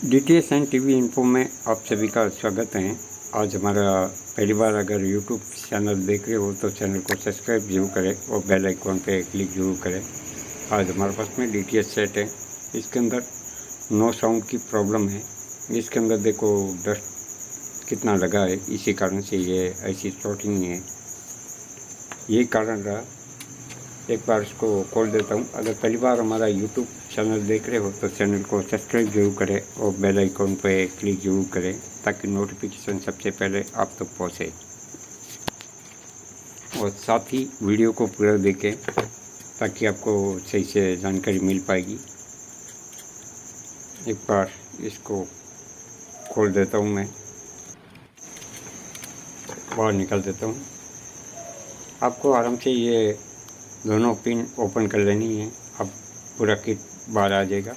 DTH and TV info में आप सभी का स्वागत है। आज हमारा पहली बार अगर यूट्यूब चैनल देख रहे हो तो चैनल को सब्सक्राइब जरूर करें और बेल आइकॉन पे क्लिक जरूर करें। आज हमारे पास में डीटीएच सेट है, इसके अंदर नो साउंड की प्रॉब्लम है। इसके अंदर देखो डस्ट कितना लगा है, इसी कारण से ये ऐसी शॉर्टिंग है, यही कारण रहा। एक बार इसको खोल देता हूँ। अगर पहली बार हमारा यूट्यूब चैनल देख रहे हो तो चैनल को सब्सक्राइब जरूर करें और बेल आइकॉन पर क्लिक जरूर करें ताकि नोटिफिकेशन सबसे पहले आप तक पहुँचे, और साथ ही वीडियो को पूरा देखें ताकि आपको सही से जानकारी मिल पाएगी। एक बार इसको खोल देता हूँ, मैं बाहर निकाल देता हूँ। आपको आराम से ये दोनों पिन ओपन कर लेनी है, अब पूरा किट बाहर आ जाएगा।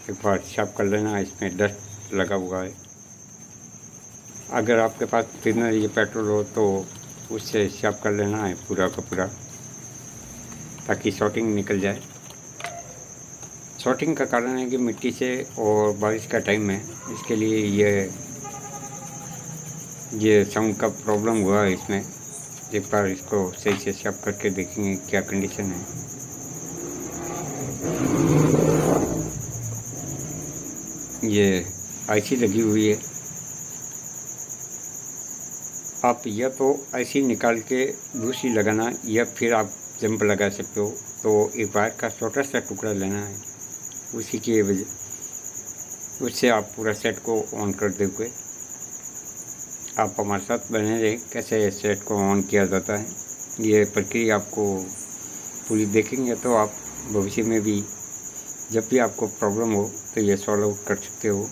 एक बार साफ कर लेना, इसमें डस्ट लगा हुआ है। अगर आपके पास थिनर ये पेट्रोल हो तो उससे साफ कर लेना है पूरा का पूरा, ताकि शॉर्टिंग निकल जाए। शॉर्टिंग का कारण है कि मिट्टी से और बारिश का टाइम है, इसके लिए ये साउंड का प्रॉब्लम हुआ है इसमें। एक बार इसको सही से साफ करके देखेंगे क्या कंडीशन है। ये आईसी लगी हुई है, आप या तो ऐसी निकाल के दूसरी लगाना या फिर आप जंप लगा सकते हो। तो एक वायर का छोटा सा टुकड़ा लेना है, उसी की वजह उससे आप पूरा सेट को ऑन कर दोगे। आप हमारे साथ बने रहें कैसे सेट को ऑन किया जाता है। ये प्रक्रिया आपको पूरी देखेंगे तो आप भविष्य में भी जब भी आपको प्रॉब्लम हो तो ये सॉल्व आउट कर सकते हो।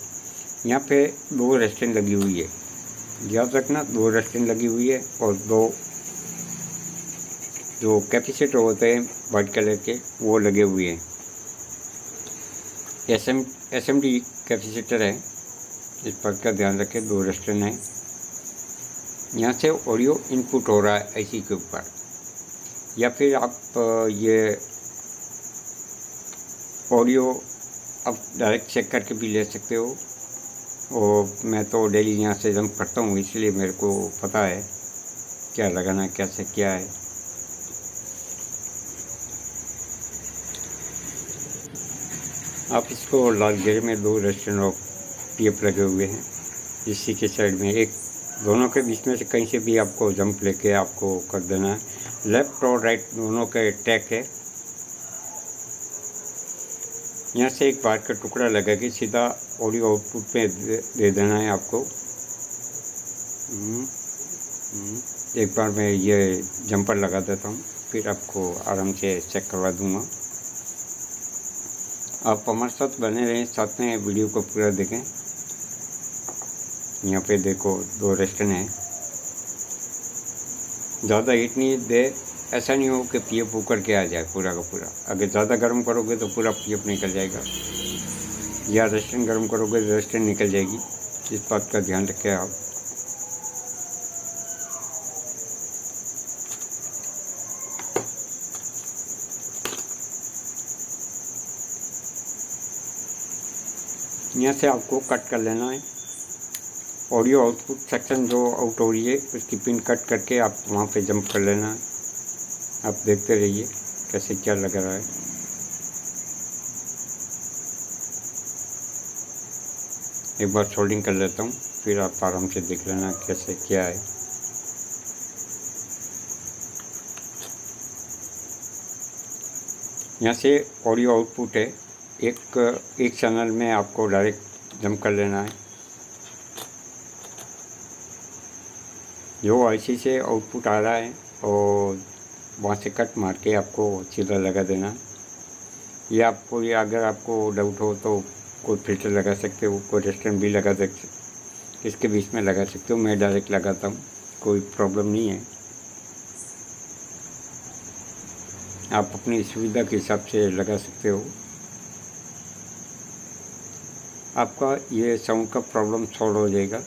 यहाँ पे 2 रेस्टेंट लगी हुई है, याद रखना 2 रेस्टेंट लगी हुई है, और 2 जो कैपेसिटर होते हैं वाइट कलर के वो लगे हुए हैं। एसएमडी कैपेसिटर है, इस बात का ध्यान रखें। 2 रेस्टेंट हैं। यहाँ से ऑडियो इनपुट हो रहा है आईसी के ऊपर, या फिर आप ये ऑडियो आप डायरेक्ट चेक करके भी ले सकते हो। और मैं तो डेली यहाँ से जंप करता हूँ, इसलिए मेरे को पता है क्या लगाना है, कैसे क्या है। आप इसको लाल घेरे में 2 रेस्टेंट और पीएफ लगे हुए हैं, इसी के साइड में एक, दोनों के बीच में से कहीं से भी आपको जंप लेके आपको कर देना है। लेफ़्ट और राइट दोनों के टैग है। यहाँ से एक वायर का टुकड़ा लगा के सीधा ऑडियो आउटपुट में दे देना है आपको। एक बार मैं ये जंपर लगा देता हूँ, फिर आपको आराम से चेक करवा दूँगा। आप हमारे साथ बने रहें, साथ में वीडियो को पूरा देखें। यहाँ पे देखो 2 रेस्टेंट हैं। ज़्यादा हीट नहीं दे, ऐसा नहीं हो कि पीएफ उकर के आ जाए पूरा का पूरा। अगर ज़्यादा गर्म करोगे तो पूरा पीएफ निकल जाएगा, या रेस्टेंट गर्म करोगे तो रेस्टेंट निकल जाएगी। इस बात का ध्यान रखें आप। यहाँ से आपको कट कर लेना है। ऑडियो आउटपुट सेक्शन जो आउट हो रही है उसकी पिन कट करके आप वहाँ पे जंप कर लेना है। आप देखते रहिए कैसे क्या लग रहा है। एक बार सोल्डिंग कर लेता हूँ, फिर आप आराम से देख लेना कैसे क्या है। यहाँ से ऑडियो आउटपुट है, एक चैनल में आपको डायरेक्ट जंप कर लेना है। जो आईसी से आउटपुट आ रहा है और वहाँ से कट मार के आपको सीधा लगा देना है। ये आपको, ये अगर आपको डाउट हो तो कोई फिल्टर लगा सकते हो, कोई रेस्टेंट भी लगा सकते, इसके बीच में लगा सकते हो। मैं डायरेक्ट लगाता हूँ, कोई प्रॉब्लम नहीं है। आप अपनी सुविधा के हिसाब से लगा सकते हो। आपका ये साउंड का प्रॉब्लम सॉल्व हो जाएगा।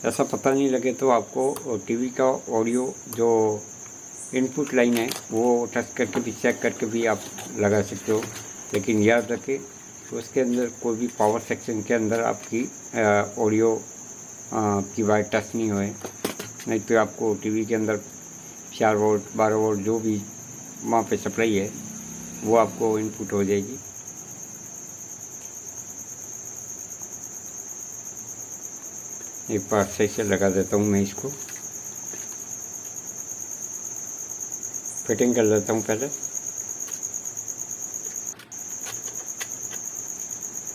ऐसा पता नहीं लगे तो आपको टीवी का ऑडियो जो इनपुट लाइन है वो टच करके भी चेक करके भी आप लगा सकते हो। लेकिन याद रखें तो उसके अंदर कोई भी पावर सेक्शन के अंदर आपकी ऑडियो की वायर टच नहीं होए, नहीं तो आपको टीवी के अंदर 4 वोल्ट 12 वोल्ट जो भी वहाँ पे सप्लाई है वो आपको इनपुट हो जाएगी। एक बार सही से लगा देता हूँ मैं, इसको फिटिंग कर लेता हूँ पहले।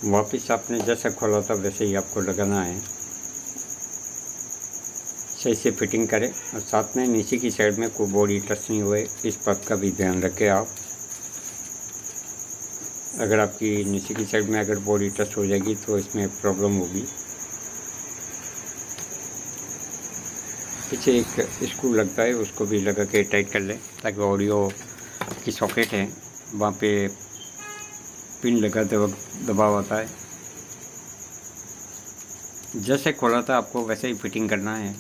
वापस आपने जैसा खोला था वैसे ही आपको लगाना है, सही से फिटिंग करें। और साथ में नीचे की साइड में कोई बॉडी टच नहीं हुए, इस बात का भी ध्यान रखें आप। अगर आपकी नीचे की साइड में अगर बॉडी टच हो जाएगी तो इसमें प्रॉब्लम होगी। पीछे एक स्क्रू लगता है, उसको भी लगा के टाइट कर लें ताकि ऑडियो की सॉकेट है वहाँ पे पिन लगाते वक्त दबाव आता है। जैसे खोला था आपको वैसे ही फिटिंग करना है।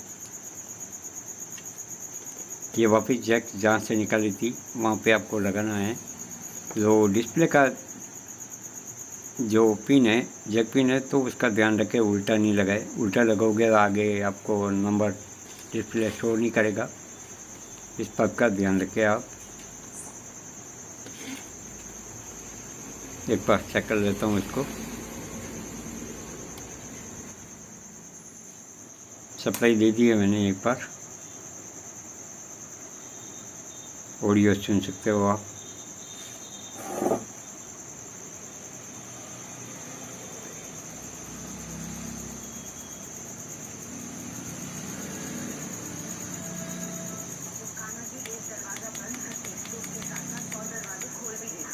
ये वापस जैक जहाँ से निकाली थी वहाँ पे आपको लगाना है। जो डिस्प्ले का जो पिन है, जैक पिन है, तो उसका ध्यान रखें उल्टा नहीं लगाए। उल्टा लगाओगे तो आगे आपको नंबर डिस्प्ले शो नहीं करेगा, इस बात का ध्यान रखें आप। एक बार चेक कर लेता हूँ इसको। सप्लाई दे दी है मैंने एक बार, ऑडियो सुन सकते हो आप।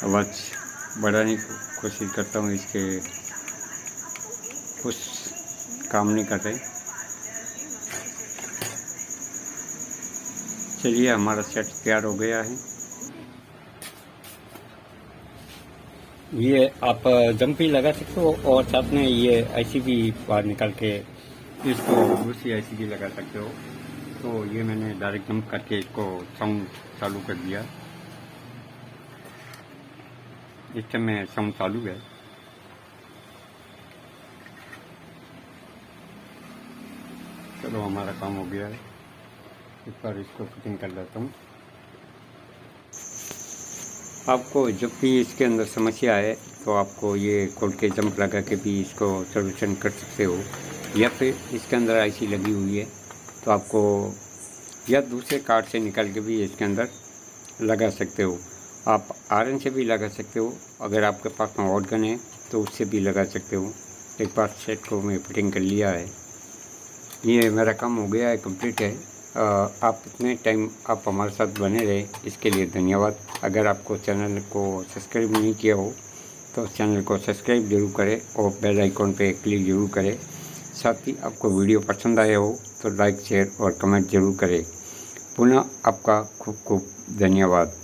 आवाज़ बढ़ाने की कोशिश करता हूँ, इसके कुछ काम नहीं कर रहे। चलिए हमारा सेट तैयार हो गया है। ये आप जंप भी लगा सकते हो और साथ में ये आईसी भी बाहर निकाल के इसको दूसरी आईसी भी लगा सकते हो। तो ये मैंने डायरेक्ट जंप करके इसको साउंड चालू कर दिया। इस टाइम में साउंड चालू है। चलो हमारा काम हो गया है। इस बार इसको फिटिंग कर लेता हूँ। आपको जब भी इसके अंदर समस्या आए तो आपको ये खोल के जंप लगा के भी इसको सॉल्यूशन कर सकते हो, या फिर इसके अंदर आईसी लगी हुई है तो आपको या दूसरे कार्ड से निकाल के भी इसके अंदर लगा सकते हो। आप आयरन से भी लगा सकते हो, अगर आपके पास में हॉट गन है तो उससे भी लगा सकते हो। एक बार सेट को मैं फिटिंग कर लिया है। ये मेरा काम हो गया है, कंप्लीट है। आप इतने टाइम आप हमारे साथ बने रहे इसके लिए धन्यवाद। अगर आपको चैनल को सब्सक्राइब नहीं किया हो तो चैनल को सब्सक्राइब जरूर करें और बेल आइकॉन पे क्लिक जरूर करें। साथ ही आपको वीडियो पसंद आया हो तो लाइक शेयर और कमेंट जरूर करें। पुनः आपका खूब खूब धन्यवाद।